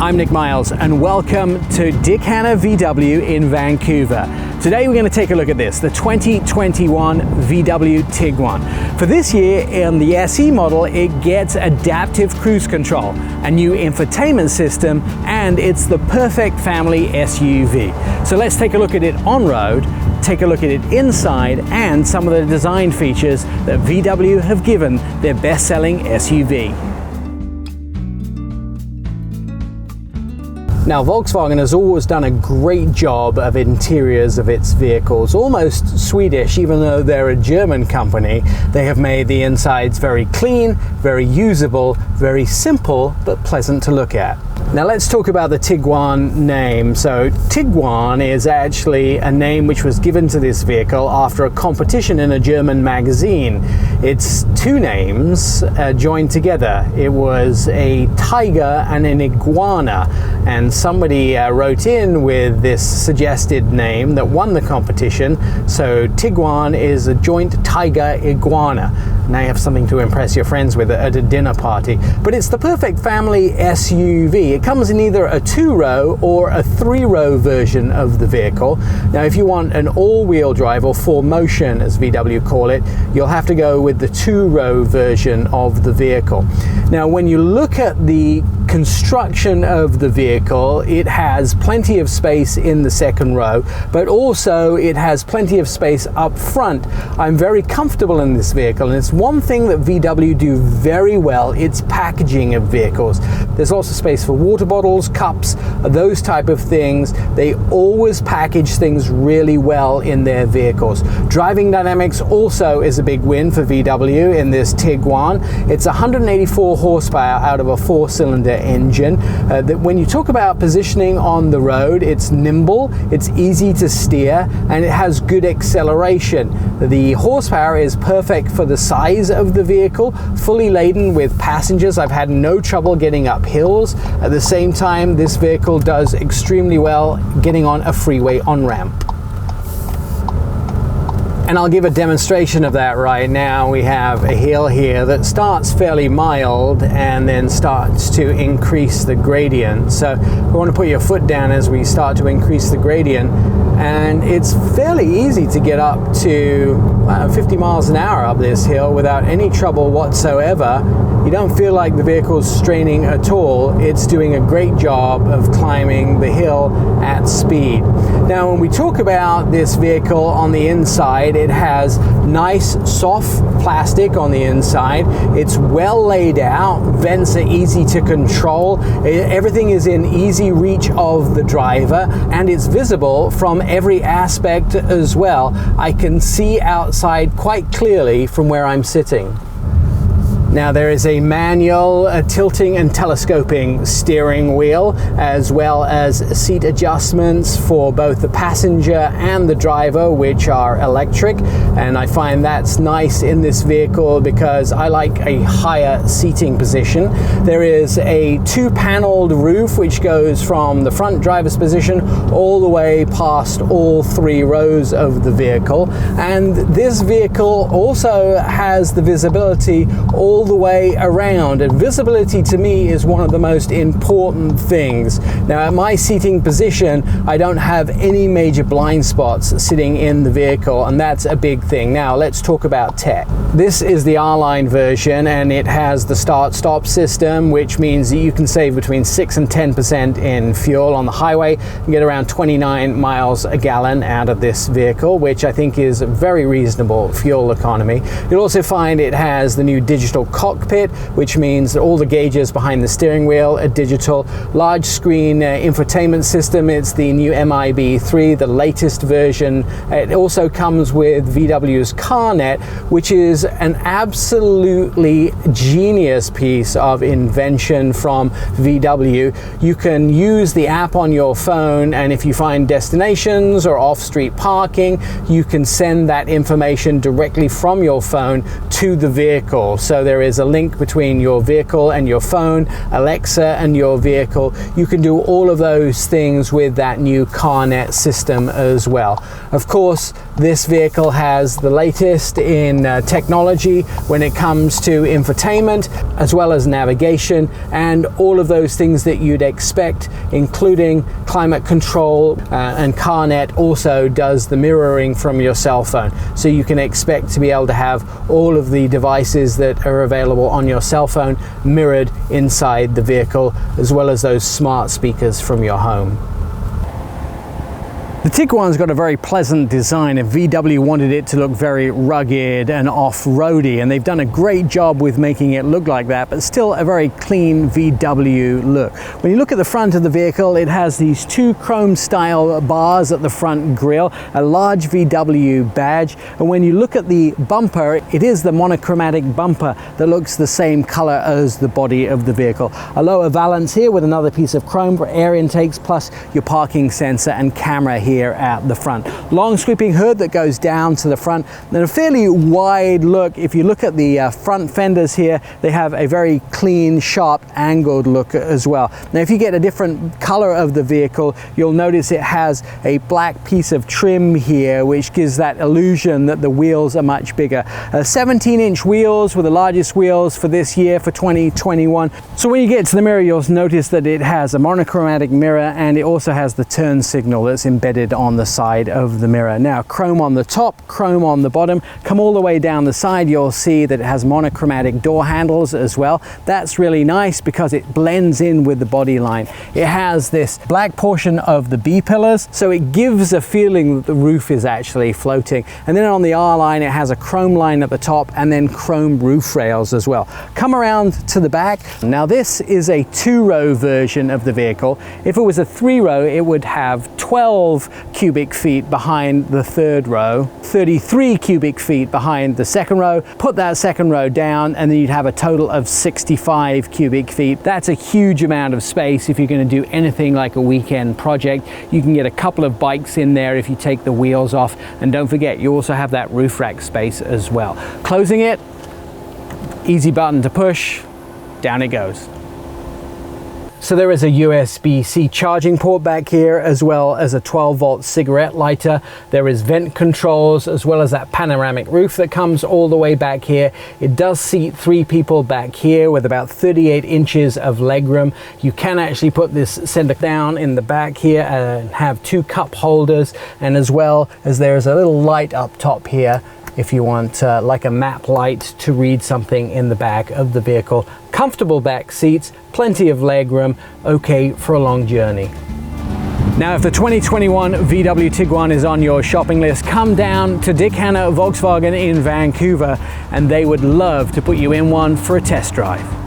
I'm Nick Miles and welcome to Dick Hanna VW in Vancouver. Today we're going to take a look at this, the 2021 VW Tiguan. For this year in the SE model, it gets adaptive cruise control, a new infotainment system, and it's the perfect family SUV. So let's take a look at it on road, take a look at it inside, and some of the design features that VW have given their best-selling SUV. Now, Volkswagen has always done a great job of interiors of its vehicles, almost Swedish, even though they're a German company. They have made the insides very clean, very usable, very simple, but pleasant to look at. Now let's talk about the Tiguan name. So Tiguan is actually a name which was given to this vehicle after a competition in a German magazine. It's two names joined together. It was a tiger and an iguana, and somebody wrote in with this suggested name that won the competition. So Tiguan is a joint tiger iguana. Now you have something to impress your friends with at a dinner party. But it's the perfect family SUV. It comes in either a 2-row or a 3-row version of the vehicle. Now if you want an all-wheel drive, or 4Motion as VW call it, you'll have to go with the 2-row version of the vehicle. Now when you look at the construction of the vehicle, it has plenty of space in the second row, but also it has plenty of space up front. I'm very comfortable in this vehicle, and it's one thing that VW do very well, it's packaging of vehicles. There's lots of space for water bottles, cups, those type of things. They always package things really well in their vehicles. Driving dynamics also is a big win for VW in this Tiguan. It's 184 horsepower out of a 4-cylinder engine. When you talk about positioning on the road, it's nimble, it's easy to steer, and it has good acceleration. The horsepower is perfect for the size of the vehicle, fully laden with passengers. I've had no trouble getting up hills. At the same time, this vehicle does extremely well getting on a freeway on-ramp. And I'll give a demonstration of that right now. We have a hill here that starts fairly mild and then starts to increase the gradient. So we want to put your foot down as we start to increase the gradient. And it's fairly easy to get up to 50 miles an hour up this hill without any trouble whatsoever. You don't feel like the vehicle's straining at all. It's doing a great job of climbing the hill at speed. Now, when we talk about this vehicle on the inside, it has nice soft plastic on the inside. It's well laid out. Vents are easy to control. Everything is in easy reach of the driver, and it's visible from every aspect as well. I can see outside quite clearly from where I'm sitting. Now there is a manual tilting and telescoping steering wheel, as well as seat adjustments for both the passenger and the driver, which are electric, and I find that's nice in this vehicle because I like a higher seating position. There is a 2-paneled roof which goes from the front driver's position all the way past all 3 rows of the vehicle, and this vehicle also has the visibility all the way around, and visibility to me is one of the most important things. Now at my seating position, I don't have any major blind spots sitting in the vehicle, and that's a big thing. Now let's talk about tech. This is the R-Line version, and it has the start-stop system, which means that you can save between 6 and 10% in fuel on the highway and get around 29 miles a gallon out of this vehicle, which I think is a very reasonable fuel economy. You'll also find it has the new digital cockpit, which means that all the gauges behind the steering wheel are digital. Large screen infotainment system. It's the new MIB3, the latest version. It also comes with VW's CarNet, which is an absolutely genius piece of invention from VW. You can use the app on your phone, and if you find destinations or off-street parking, you can send that information directly from your phone to the vehicle. So there is a link between your vehicle and your phone, Alexa and your vehicle. You can do all of those things with that new CarNet system as well. Of course, this vehicle has the latest in technology when it comes to infotainment, as well as navigation and all of those things that you'd expect, including climate control, and CarNet also does the mirroring from your cell phone. So you can expect to be able to have all of the devices that are available on your cell phone mirrored inside the vehicle, as well as those smart speakers from your home. The Tiguan's got a very pleasant design, and VW wanted it to look very rugged and off-roady, and they've done a great job with making it look like that, but still a very clean VW look. When you look at the front of the vehicle, it has these two chrome-style bars at the front grille, a large VW badge, and when you look at the bumper, it is the monochromatic bumper that looks the same color as the body of the vehicle. A lower valance here with another piece of chrome for air intakes, plus your parking sensor and camera here at the front. Long sweeping hood that goes down to the front, and a fairly wide look. If you look at the front fenders here, they have a very clean, sharp, angled look as well. Now if you get a different color of the vehicle, you'll notice it has a black piece of trim here, which gives that illusion that the wheels are much bigger. 17-inch wheels were the largest wheels for this year, for 2021. So when you get to the mirror, you'll notice that it has a monochromatic mirror, and it also has the turn signal that's embedded on the side of the mirror. Now chrome on the top, chrome on the bottom. Come all the way down the side, you'll see that it has monochromatic door handles as well. That's really nice because it blends in with the body line. It has this black portion of the B-pillars, so it gives a feeling that the roof is actually floating. And then on the R-line, it has a chrome line at the top and then chrome roof rails as well. Come around to the back. Now this is a 2-row version of the vehicle. If it was a 3-row, it would have 12 cubic feet behind the third row, 33 cubic feet behind the second row. Put that second row down, and then you'd have a total of 65 cubic feet. That's a huge amount of space if you're going to do anything like a weekend project. You can get a couple of bikes in there if you take the wheels off, and don't forget, you also have that roof rack space as well. Closing it, easy button to push, down it goes. So there is a USB-C charging port back here, as well as a 12-volt cigarette lighter. There is vent controls, as well as that panoramic roof that comes all the way back here. It does seat 3 people back here with about 38 inches of legroom. You can actually put this center down in the back here and have 2 cup holders, and as well as there's a little light up top here if you want like a map light to read something in the back of the vehicle. Comfortable back seats, plenty of legroom, okay for a long journey. Now, if the 2021 VW Tiguan is on your shopping list, come down to Dick Hanna Volkswagen in Vancouver, and they would love to put you in one for a test drive.